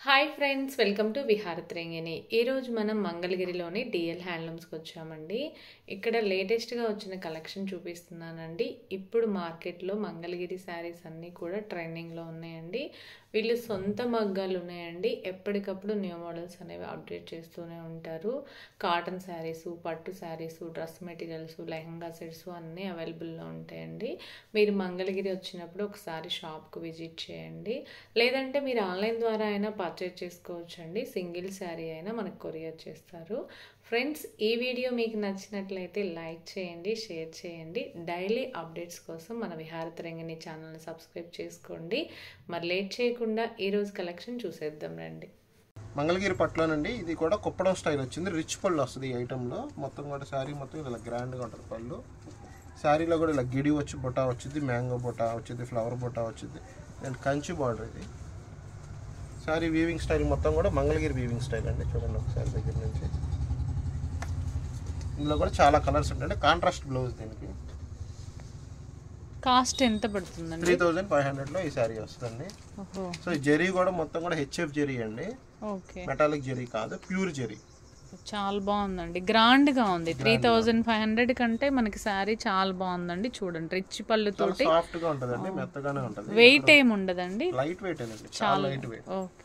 Hi friends, welcome to విహారత్రేంగిని. ఈరోజు మనం మంగళగిరిలోని డిఎల్ హ్యాండ్లూమ్స్కి వచ్చామండి. ఇక్కడ లేటెస్ట్గా వచ్చిన కలెక్షన్ చూపిస్తున్నానండి. ఇప్పుడు మార్కెట్లో మంగళగిరి శారీస్ అన్నీ కూడా ట్రెండింగ్లో ఉన్నాయండి. వీళ్ళు సొంత మగ్గాలు ఉన్నాయండి. ఎప్పటికప్పుడు న్యూ మోడల్స్ అనేవి అప్డేట్ చేస్తూనే ఉంటారు. కాటన్ శారీసు, పట్టు saris, dress materials, lehenga sets అన్నీ అవైలబుల్లో ఉంటాయండి. మీరు మంగళగిరి వచ్చినప్పుడు ఒకసారి షాప్కు విజిట్ చేయండి. లేదంటే మీరు ఆన్లైన్ ద్వారా అయినా పర్చేజ్ చేసుకోవచ్చండి. సింగిల్ శారీ అయినా మనకు కొరియర్ చేస్తారు. ఫ్రెండ్స్, ఈ వీడియో మీకు నచ్చినట్లయితే లైక్ చేయండి, షేర్ చేయండి. డైలీ అప్డేట్స్ కోసం మన విహారత్రేంగిని ఛానల్ని సబ్స్క్రైబ్ చేసుకోండి. మరి లేట్ చేయకుండా ఈరోజు కలెక్షన్ చూసేద్దాం రండి. మంగళగిరి పట్టులోనండి. ఇది కూడా కుప్పడం స్టైల్ వచ్చింది. రిచ్ పళ్ళు వస్తుంది ఈ ఐటెంలో. మొత్తం కూడా శారీ మొత్తం ఇలా గ్రాండ్గా ఉంటుంది. పళ్ళు శారీలో కూడా ఇలా గిడి వచ్చి బుట్ట వచ్చింది, మ్యాంగో బుట్ట వచ్చింది, ఫ్లవర్ బుట్ట వచ్చింది అండ్ కంచి బార్డర్. ఇది శారీ వీవింగ్ స్టైల్ మొత్తం కూడా మంగళగిరి వీవింగ్ స్టైల్ అండి. చూడండి ఒకసారి దగ్గర నుంచి. ఇందులో కూడా చాలా కలర్స్ ఉంటాయి. Contrast blouse. దీనికి కాస్ట్ ఎంత పడుతుందండి? 3500లో ఈ శారీ వస్తుందండి. సో ఈ జరీ కూడా మొత్తం కూడా హెచ్ఎఫ్ జరీ అండి. ఓకే, మెటాలిక్ జరీ కాదు, ప్యూర్ జరీ. చాలా బాగుందండి, గ్రాండ్ గా ఉంది. 3500 కంటే మనకి శారీ చాలా బాగుందండి. చూడండి, రిచ్ పళ్ళుతోటి సాఫ్ట్ గా ఉంటదండి, మెత్తగానే ఉంటది. వెయిట్ ఏమి ఉండదండి, లైట్ వెయిట్ అండి, చాలా లైట్ వెయిట్. ఓకే,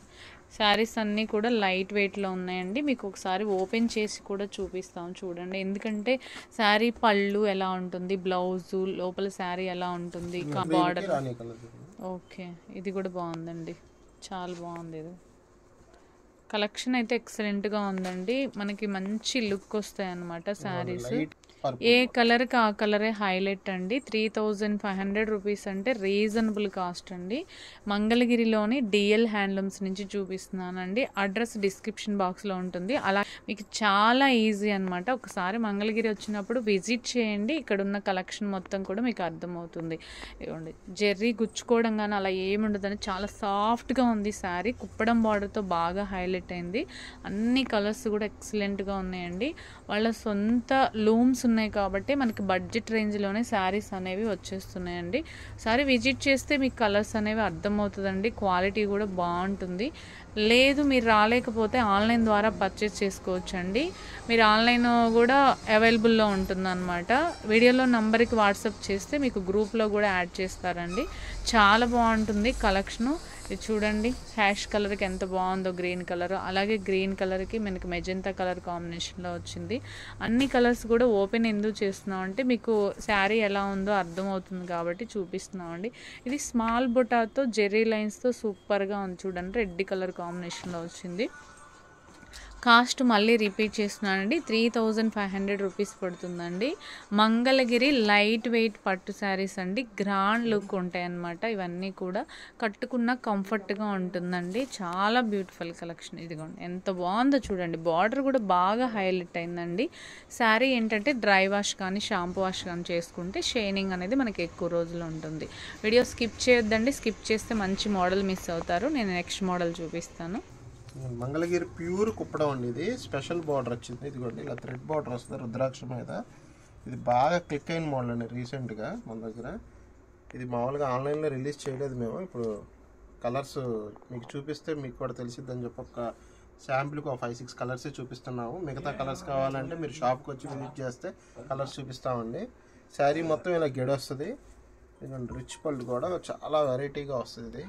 శారీస్ అన్నీ కూడా లైట్ వెయిట్లో ఉన్నాయండి. మీకు ఒకసారి ఓపెన్ చేసి కూడా చూపిస్తాం చూడండి. ఎందుకంటే శారీ పళ్ళు ఎలా ఉంటుంది, బ్లౌజు లోపల శారీ ఎలా ఉంటుంది, బార్డర్. ఓకే, ఇది కూడా బాగుందండి, చాలా బాగుంది. ఇది కలెక్షన్ అయితే ఎక్సలెంట్గా ఉందండి. మనకి మంచి లుక్ వస్తాయి అన్నమాట శారీస్. ఏ కలర్కి ఆ కలరే హైలైట్ అండి. 3500 రూపీస్ అంటే రీజనబుల్ కాస్ట్ అండి. మంగళగిరిలోని డిఎల్ హ్యాండ్లూమ్స్ నుంచి చూపిస్తున్నానండి. అడ్రస్ డిస్క్రిప్షన్ బాక్స్లో ఉంటుంది. అలా మీకు చాలా ఈజీ అనమాట. ఒకసారి మంగళగిరి వచ్చినప్పుడు విజిట్ చేయండి. ఇక్కడ ఉన్న కలెక్షన్ మొత్తం కూడా మీకు అర్థమవుతుంది. ఇవ్వండి, జెర్రీ గుచ్చుకోవడం కానీ అలా ఏముండదని చాలా సాఫ్ట్గా ఉంది శారీ. కుప్పడం బార్డర్తో బాగా హైలైట్ అయింది. అన్ని కలర్స్ కూడా ఎక్సలెంట్గా ఉన్నాయండి. వాళ్ళ సొంత లూమ్స్ ఉన్నాయి కాబట్టి మనకి బడ్జెట్ రేంజ్లోనే శారీస్ అనేవి వచ్చేస్తున్నాయండి. సారీ విజిట్ చేస్తే మీకు కలర్స్ అనేవి అర్థమవుతుందండి. క్వాలిటీ కూడా బాగుంటుంది. లేదు మీరు రాలేకపోతే ఆన్లైన్ ద్వారా పర్చేస్ చేసుకోవచ్చండి. మీరు ఆన్లైన్ కూడా అవైలబుల్లో ఉంటుందన్నమాట. వీడియోలో నంబర్కి వాట్సాప్ చేస్తే మీకు గ్రూప్లో కూడా యాడ్ చేస్తారండి. చాలా బాగుంటుంది కలెక్షను. ఇది చూడండి, హ్యాష్ కలర్కి ఎంత బాగుందో, గ్రీన్ కలర్. అలాగే గ్రీన్ కలర్కి మనకి మెజెంతా కలర్ కాంబినేషన్లో వచ్చింది. అన్ని కలర్స్ కూడా ఓపెన్ ఎందుకు చేస్తున్నాం అంటే మీకు శారీ ఎలా ఉందో అర్థమవుతుంది కాబట్టి చూపిస్తున్నామండి. ఇది స్మాల్ బుటాతో జెర్రీ లైన్స్తో సూపర్గా ఉంది. చూడండి, రెడ్ కలర్ కాంబినేషన్లో వచ్చింది. కాస్ట్ మళ్ళీ రిపీట్ చేస్తున్నానండి, 3500 రూపీస్ పడుతుందండి. మంగళగిరి లైట్ వెయిట్ పట్టు శారీస్ అండి. గ్రాండ్ లుక్ ఉంటాయి అన్నమాట. ఇవన్నీ కూడా కట్టుకున్న కంఫర్ట్గా ఉంటుందండి. చాలా బ్యూటిఫుల్ కలెక్షన్. ఇదిగోండి ఎంత బాగుందో చూడండి. బార్డర్ కూడా బాగా హైలైట్ అయిందండి. శారీ ఏంటంటే డ్రై వాష్ కానీ షాంపూ వాష్ కానీ చేసుకుంటే షైనింగ్ అనేది మనకి ఎక్కువ రోజులు ఉంటుంది. వీడియో స్కిప్ చేయొద్దండి. స్కిప్ చేస్తే మంచి మోడల్ మిస్ అవుతారు. నేను నెక్స్ట్ మోడల్ చూపిస్తాను. మంగళగిరి ప్యూర్ కుప్పడం అండి. ఇది స్పెషల్ బార్డర్ వచ్చింది. ఇదిగోండి ఇలా థ్రెడ్ బార్డర్ వస్తుంది రుద్రాక్ష మీద. ఇది బాగా క్లిక్ అయిన మోడల్ అండి రీసెంట్గా మన దగ్గర. ఇది మామూలుగా ఆన్లైన్లో రిలీజ్ చేయలేదు మేము. ఇప్పుడు కలర్స్ మీకు చూపిస్తే మీకు కూడా తెలిసిద్దని చెప్పి ఒక శాంపుల్కి ఒక 5-6 కలర్సే చూపిస్తున్నాము. మిగతా కలర్స్ కావాలంటే మీరు షాప్కి వచ్చి విజిట్ చేస్తే కలర్స్ చూపిస్తామండి. శారీ మొత్తం ఇలా గెడ వస్తుంది. ఇదిగోండి, రిచ్ పళ్ళు కూడా చాలా వెరైటీగా వస్తుంది. ఇది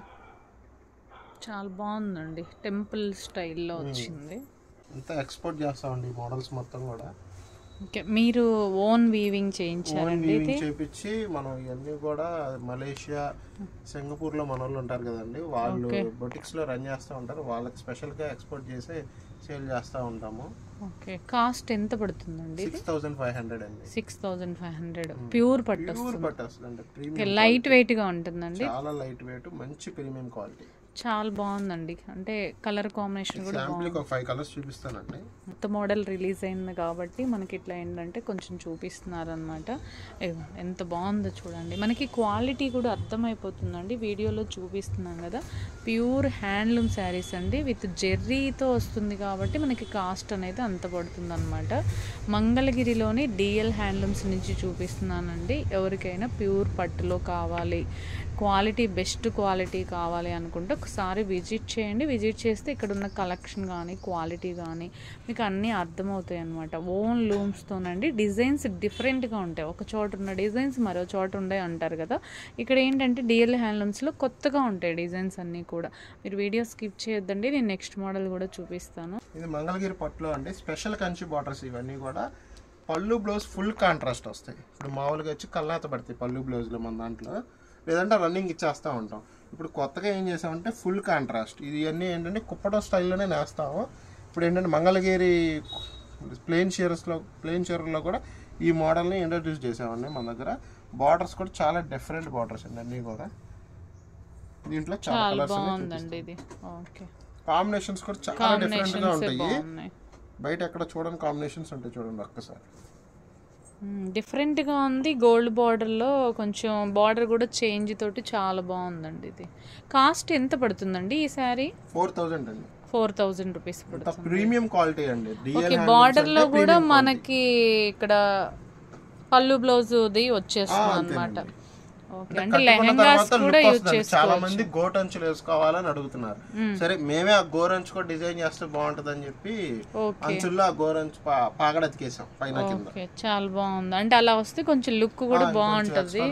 చాలా బాగుందండి, టెంపుల్ స్టైల్లో వచ్చింది. అంతా ఎక్స్పోర్ట్ చేస్తామండి ఈ మోడల్స్ మొత్తం కూడా. ఓకే, మీరు ఓన్ వీవింగ్ చేయించారండి? చేయించి మనం ఇవన్నీ కూడా మలేషియా, సింగపూర్లో మన వాళ్ళు ఉంటారు కదండి, వాళ్ళు బొటిక్స్లో రన్ చేస్తూ ఉంటారు. వాళ్ళకి స్పెషల్గా ఎక్స్పోర్ట్ చేసి సేల్ చేస్తూ ఉంటాము. ఓకే, కాస్ట్ ఎంత పడుతుందండి? 6500 అండి. 6500 ప్యూర్ పట్టు వస్తుందండి. లైట్ వెయిట్గా ఉంటుందండి. చాలా లైట్ వెయిట్, మంచి ప్రీమియం క్వాలిటీ. చాలా బాగుందండి. అంటే కలర్ కాంబినేషన్ కూడా బాగుంది. ఒక 5 కలర్స్ చూపిస్తానండి. కొత్త మోడల్ రిలీజ్ అయింది కాబట్టి మనకి ఇట్లా ఏంటంటే కొంచెం చూపిస్తున్నారు అనమాట. ఎంత బాగుందో చూడండి. మనకి క్వాలిటీ కూడా అర్థమైపోతుందండి. వీడియోలో చూపిస్తున్నాం కదా, ప్యూర్ హ్యాండ్లూమ్ శారీస్ అండి. విత్ జెర్రీతో వస్తుంది కాబట్టి మనకి కాస్ట్ అనేది అంత పడుతుంది అనమాట. మంగళగిరిలోని డిఎల్ హ్యాండ్లూమ్స్ నుంచి చూపిస్తున్నానండి. ఎవరికైనా ప్యూర్ పట్టులో కావాలి, క్వాలిటీ బెస్ట్ క్వాలిటీ కావాలి అనుకుంటే ఒకసారి విజిట్ చేయండి. విజిట్ చేస్తే ఇక్కడ ఉన్న కలెక్షన్ కానీ క్వాలిటీ కానీ మీకు అన్నీ అర్థమవుతాయి అన్నమాట. ఓన్ లూమ్స్తోనండి. డిజైన్స్ డిఫరెంట్గా ఉంటాయి. ఒక చోట ఉన్న డిజైన్స్ మరో చోట ఉండే అంటారు కదా, ఇక్కడ ఏంటంటే డిఎల్ హ్యాండ్లూమ్స్లో కొత్తగా ఉంటాయి డిజైన్స్ అన్నీ కూడా. మీరు వీడియో స్కిప్ చేయొద్దండి, నేను నెక్స్ట్ మోడల్ కూడా చూపిస్తాను. ఇది మంగళగిరి పట్టులో అండి, స్పెషల్ కంచి బార్డర్స్ ఇవన్నీ కూడా. పళ్ళు బ్లౌజ్ ఫుల్ కాంట్రాస్ట్ వస్తాయి. ఇప్పుడు మామూలుగా వచ్చి కల్లాత పడతాయి పళ్ళు బ్లౌజ్లో మన దాంట్లో, లేదంటే రన్నింగ్ ఇచ్చేస్తూ ఉంటాం. ఇప్పుడు కొత్తగా ఏం చేసామంటే ఫుల్ కాంట్రాస్ట్. ఇది అన్నీ ఏంటంటే కుప్పటో స్టైల్లోనే నేస్తాము. ఇప్పుడు ఏంటంటే మంగళగిరి ప్లెయిన్ చీరలో కూడా ఈ మోడల్ని ఇంట్రడ్యూస్ చేసామండి మన దగ్గర. బార్డర్స్ కూడా చాలా డిఫరెంట్ బార్డర్స్ అండి అన్నీ కూడా. దీంట్లో చాలా కలర్స్ బాగుందండి ఇది. ఓకే, కాంబినేషన్స్ కూడా చాలా డిఫరెంట్గా ఉంటాయి. బయట ఎక్కడ చూడండి కాంబినేషన్స్ ఉంటాయి, చూడండి ఒక్కసారి. డిఫరెంట్గా ఉంది. గోల్డ్ బార్డర్లో కొంచెం బార్డర్ కూడా చేంజ్ తోటి చాలా బాగుందండి. ఇది కాస్ట్ ఎంత పడుతుందండి ఈ శారీ? 4000 అండి. 4000 రూపీస్ పడుతుంది. ప్రీమియం క్వాలిటీ అండి. ఓకే, బార్డర్లో కూడా మనకి ఇక్కడ పళ్ళు బ్లౌజ్ది వచ్చేస్తుంది అన్నమాట. ఓకే, అంటే లెహంగాస్ కూడా యూజ్ చేసుకోవచ్చు. చాలా మంది గోటంచులు వేసుకోవాలని అడుగుతున్నారు. సరే మేమే ఆ గోరంచు కూడా డిజైన్ చేస్తే బాగుంటది అని చెప్పి అంచుల్లో ఆ గోరంచు పాగడతికేసాం పైన కింద. ఓకే, చాలా బాగుంది. అంటే అలా వస్తే కొంచెం లుక్ కూడా బాగుంటది.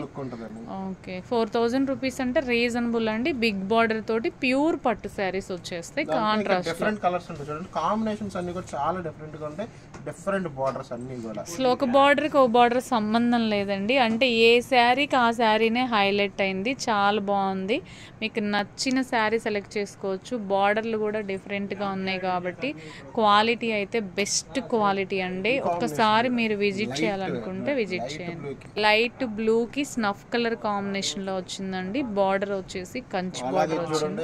ఓకే, 4000 రూపీస్ అంటే రీజనబుల్ అండి. బిగ్ బార్డర్ తోటి ప్యూర్ పట్టు శారీస్ వచ్చేస్తాయి. కాంట్రాస్ట్ డిఫరెంట్ కలర్స్ ఉంటాయి చూడండి. కాంబినేషన్స్ అన్ని కూడా చాలా డిఫరెంట్ గా ఉంటాయి. డిఫరెంట్ బార్డర్స్ అన్ని కూడా. అసలు ఒక బార్డర్ కి ఒక బార్డర్ సంబంధం లేదండి. అంటే ఏ శారీకి ఆ శారీనే హైలైట్ అయింది. చాలా బాగుంది. మీకు నచ్చిన శారీ సెలెక్ట్ చేసుకోవచ్చు. బార్డర్లు కూడా డిఫరెంట్గా ఉన్నాయి కాబట్టి క్వాలిటీ అయితే బెస్ట్ క్వాలిటీ అండి. ఒక్కసారి మీరు విజిట్ చేయాలనుకుంటే విజిట్ చేయండి. లైట్ బ్లూకి స్నఫ్ కలర్ కాంబినేషన్లో వచ్చిందండి. బార్డర్ వచ్చేసి కంచి బార్డర్ వచ్చింది.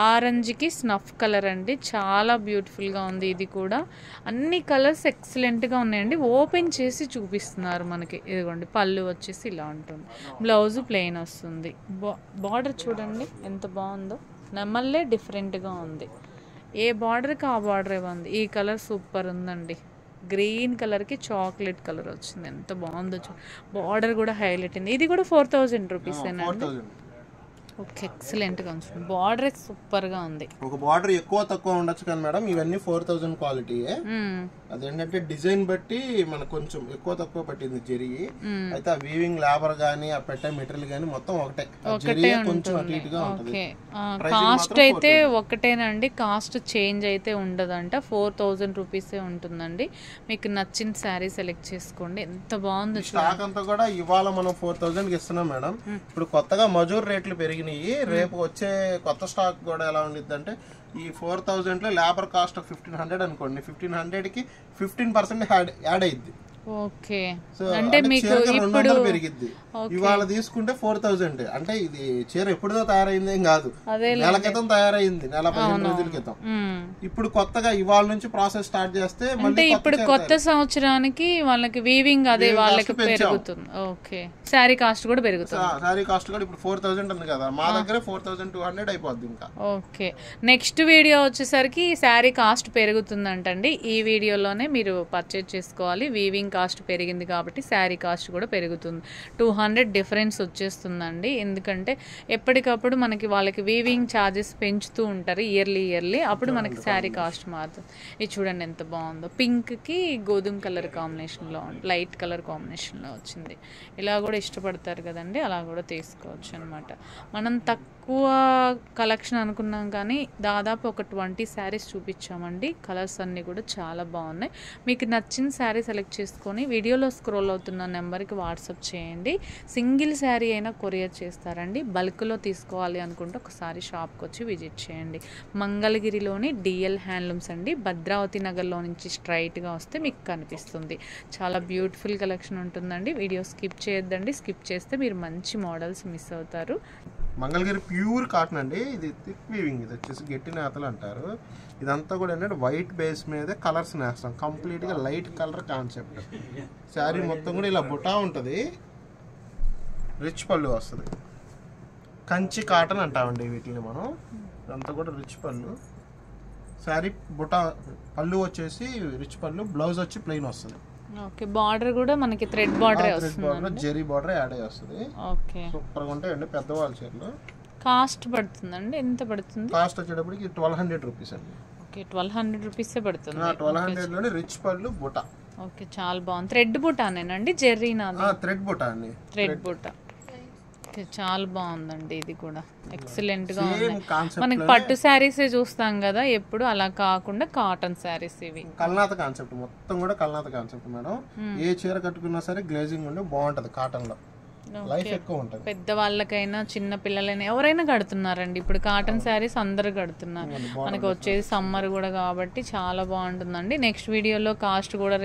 ఆరెంజ్కి స్నఫ్ కలర్ అండి. చాలా బ్యూటిఫుల్గా ఉంది. ఇది కూడా అన్ని కలర్స్ ఎక్సలెంట్గా ఉన్నాయండి. ఓపెన్ చేసి చూపిస్తున్నారు మనకి. ఇదిగోండి పళ్ళు వచ్చేసి ఇలా ఉంటుంది. బ్లౌజ్ ప్లెయిన్ వస్తుంది. బార్డర్ చూడండి ఎంత బాగుందో. నెమల్లే డిఫరెంట్గా ఉంది. ఏ బార్డర్కి ఆ బార్డరే ఉంది. ఈ కలర్ సూపర్ ఉందండి. గ్రీన్ కలర్కి చాక్లెట్ కలర్ వచ్చింది. ఎంత బాగుందో. బార్డర్ కూడా హైలైట్ అయింది. ఇది కూడా 4000 రూపీస్ ఏనండి. ఓకే, ఎక్సలెంట్గా ఉంది. బార్డర్ సూపర్గా ఉంది. ఒక బార్డర్ ఎక్కువ తక్కువ ఉండొచ్చు కానీ మేడం ఇవన్నీ 4000 క్వాలిటీయే. అదేంటంటే డిజైన్ బట్టి మనకు కొంచెం ఎక్కువ తక్కువ పట్టింది జరిగి. అయితే ఆ వీవింగ్ లేబర్ గానీ ఆ పెట్టే మెటీరియల్ గానీ మొత్తం ఒకటే కొంచెం అటు ఇటుగా ఉంటుంది. కాస్ట్ అయితే ఒకటేనండి. కాస్ట్ చేంజ్ అయితే ఉండదంట. 4000 రూపీసే ఉంటుందండి. మీకు నచ్చిన శారీ సెలెక్ట్ చేసుకోండి. ఎంత బాగుంది. స్టాక్ అంతా కూడా ఇవాళ మనం 4000కి ఇస్తున్నాం మేడం. ఇప్పుడు కొత్తగా మజూర్ రేట్లు పెరిగినాయి. రేపు వచ్చే కొత్త స్టాక్ కూడా ఎలా ఉండిద్ది అంటే ఈ 4000 లో లేబర్ కాస్ట్ 1500 అనుకోండి. 1500 కి 15% యాడ్ అయ్యిద్ది. ఓకే, అంటే మీకు ఇప్పుడు పెరిగిద్ది. ఇవాళ తీసుకుంటే 4000. అంటే ఇది చీర ఎప్పుడుదో తయారైంది ఏం కాదు, నెల క్రితం తయారైంది, నెల 15 రోజుల క్రితం. ఇప్పుడు కొత్తగా ఇవాళ నుంచి ప్రాసెస్ స్టార్ట్ చేస్తే అంటే ఇప్పుడు కొత్త సంవత్సరానికి వాళ్ళకి వీవింగ్ అదే వాళ్ళకి పెరుగుతుంది. ఓకే, శారీ కాస్ట్ కూడా పెరుగుతుంది. శారీ కాస్ట్ కూడా ఇప్పుడు 4000 ఉంది కదా, మా దగ్గర 4200 అయిపోద్ది ఇంకా. ఓకే, నెక్స్ట్ వీడియో వచ్చేసరికి శారీ కాస్ట్ పెరుగుతుందంటండి. ఈ వీడియోలోనే మీరు పర్చేజ్ చేసుకోవాలి. వీవింగ్ కాస్ట్ పెరిగింది కాబట్టి శారీ కాస్ట్ కూడా పెరుగుతుంది. 200 డిఫరెన్స్ వచ్చేస్తుందండి. ఎందుకంటే ఎప్పటికప్పుడు మనకి వాళ్ళకి వీవింగ్ ఛార్జెస్ పెంచుతూ ఉంటారు ఇయర్లీ. అప్పుడు మనకి శారీ కాస్ట్ మారుతుంది. ఇది చూడండి ఎంత బాగుందో. పింక్కి గోధుమ కలర్ కాంబినేషన్లో, లైట్ కలర్ కాంబినేషన్లో వచ్చింది. ఇలా కూడా ఇష్టపడతారు కదండి, అలా కూడా తీసుకోవచ్చు అనమాట. మనం తక్కువ కలెక్షన్ అనుకున్నాం కానీ దాదాపు ఒక 20 శారీస్ చూపించామండి. కలర్స్ అన్నీ కూడా చాలా బాగున్నాయి. మీకు నచ్చిన శారీ సెలెక్ట్ చేసుకొని వీడియోలో స్క్రోల్ అవుతున్న నెంబర్కి వాట్సాప్ చేయండి. సింగిల్ శారీ అయినా కొరియర్ చేస్తారండి. బల్క్లో తీసుకోవాలి అనుకుంటే ఒకసారి షాప్కి వచ్చి విజిట్ చేయండి. మంగళగిరిలోని డిఎల్ హ్యాండ్లూమ్స్ అండి. భద్రావతి నగర్లో నుంచి స్ట్రైట్గా వస్తే మీకు కనిపిస్తుంది. చాలా బ్యూటిఫుల్ కలెక్షన్ ఉంటుందండి. వీడియో స్కిప్ చేయొద్దండి. స్కిప్ చేస్తే మీరు మంచి మోడల్స్ మిస్ అవుతారు. మంగళగిరి ప్యూర్ కాటన్ అండి. ఇది థిక్ వీవింగ్, ఇది వచ్చేసి గట్టి నేతలు అంటారు. ఇదంతా కూడా ఏంటంటే వైట్ బేస్ మీద కలర్స్ నేస్తాం. కంప్లీట్గా లైట్ కలర్ కాన్సెప్ట్. శారీ మొత్తం కూడా ఇలా బుటా ఉంటుంది. రిచ్ పళ్ళు వస్తుంది. కంచి కాటన్ అంటామండి వీటిని మనం. ఇదంతా కూడా రిచ్ పళ్ళు. శారీ బుటా పళ్ళు వచ్చేసి రిచ్ పళ్ళు, బ్లౌజ్ వచ్చి ప్లెయిన్ వస్తుంది. ఓకే, బార్డర్ కూడా మనకి థ్రెడ్ బార్డరే థ్రెడ్ వస్తుంది. బార్డర్ జెరీ బార్డర్ యాడ్ అయ్యి వస్తుంది. ఓకే, సూపర్ గా ఉంటాయండి పెద్దవాళ్ళ చీరలు. కాస్ట్ పడుతుందండి, ఎంత పడుతుంది? కాస్ట్ వచ్చేటప్పటికి 1200 రూపీస్ అండి. ఓకే, 1200 రూపీసే పడుతుంది. 1200 లోనే రిచ్ పళ్ళు బుట్ట. ఓకే, చాలా బాగుంది. థ్రెడ్ బుటానేనండి, జెర్రీనా? థ్రెడ్ బుట్ట అండి. థ్రెడ్ బుట్ట. ఓకే, చాలా బాగుందండి. ఇది కూడా ఎక్సలెంట్ గా ఉంది. కాన్సెప్ట్ మనకి పట్టు శారీసే చూస్తాం కదా ఎప్పుడు, అలా కాకుండా కాటన్ శారీస్ ఇవి. కల్నాథ కాన్సెప్ట్, మొత్తం కూడా కల్నాథ కాన్సెప్ట్ మేడం. ఏ చీర కట్టుకున్నా సరే గ్లేజింగ్ ఉండి బాగుంటది కాటన్ లో, లైఫ్ ఎక్కువ ఉంటుంది. పెద్ద వాళ్ళకైనా చిన్న పిల్లలైనా ఎవరైనా కడుతున్నారండి ఇప్పుడు. కాటన్ శారీస్ అందరూ కడుతున్నారు. మనకి వచ్చేది సమ్మర్ కూడా కాబట్టి చాలా బాగుంటుందండి. నెక్స్ట్ వీడియోలో కాస్ట్ కూడా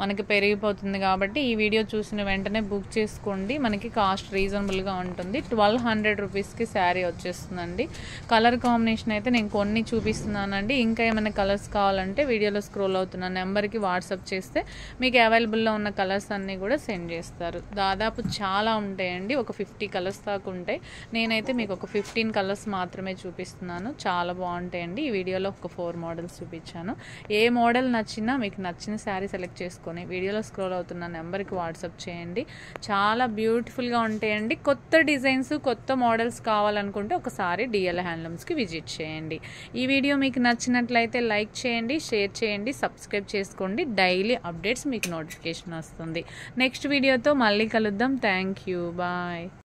మనకి పెరిగిపోతుంది కాబట్టి ఈ వీడియో చూసిన వెంటనే బుక్ చేసుకోండి. మనకి కాస్ట్ రీజనబుల్గా ఉంటుంది. 1200 రూపీస్కి శారీ వచ్చేస్తుందండి. కలర్ కాంబినేషన్ అయితే నేను కొన్ని చూపిస్తున్నానండి. ఇంకా ఏమైనా కలర్స్ కావాలంటే వీడియోలో స్క్రోల్ అవుతున్న నెంబర్కి వాట్సాప్ చేస్తే మీకు అవైలబుల్లో ఉన్న కలర్స్ అన్నీ కూడా సెండ్ చేస్తారు. దాదాపు చాలా ఉంటాయండి, ఒక 50 కలర్స్ దాకా ఉంటాయి. నేనైతే మీకు ఒక 15 కలర్స్ మాత్రమే చూపిస్తున్నాను. చాలా బాగుంటాయండి. ఈ వీడియోలో ఒక 4 మోడల్స్ చూపించాను. ఏ మోడల్ నచ్చినా మీకు నచ్చిన శారీ సెలెక్ట్ చేసుకొని వీడియోలో స్క్రోల్ అవుతున్న నెంబర్కి వాట్సాప్ చేయండి. చాలా బ్యూటిఫుల్గా ఉంటాయండి. కొత్త డిజైన్స్, కొత్త మోడల్స్ కావాలనుకుంటే ఒకసారి డిఎల్ హ్యాండ్లూమ్స్కి విజిట్ చేయండి. ఈ వీడియో మీకు నచ్చినట్లయితే లైక్ చేయండి, షేర్ చేయండి, సబ్స్క్రైబ్ చేసుకోండి. డైలీ అప్డేట్స్ మీకు నోటిఫికేషన్ వస్తుంది. నెక్స్ట్ వీడియోతో మళ్ళీ కలుద్దాం. Thank you. Bye.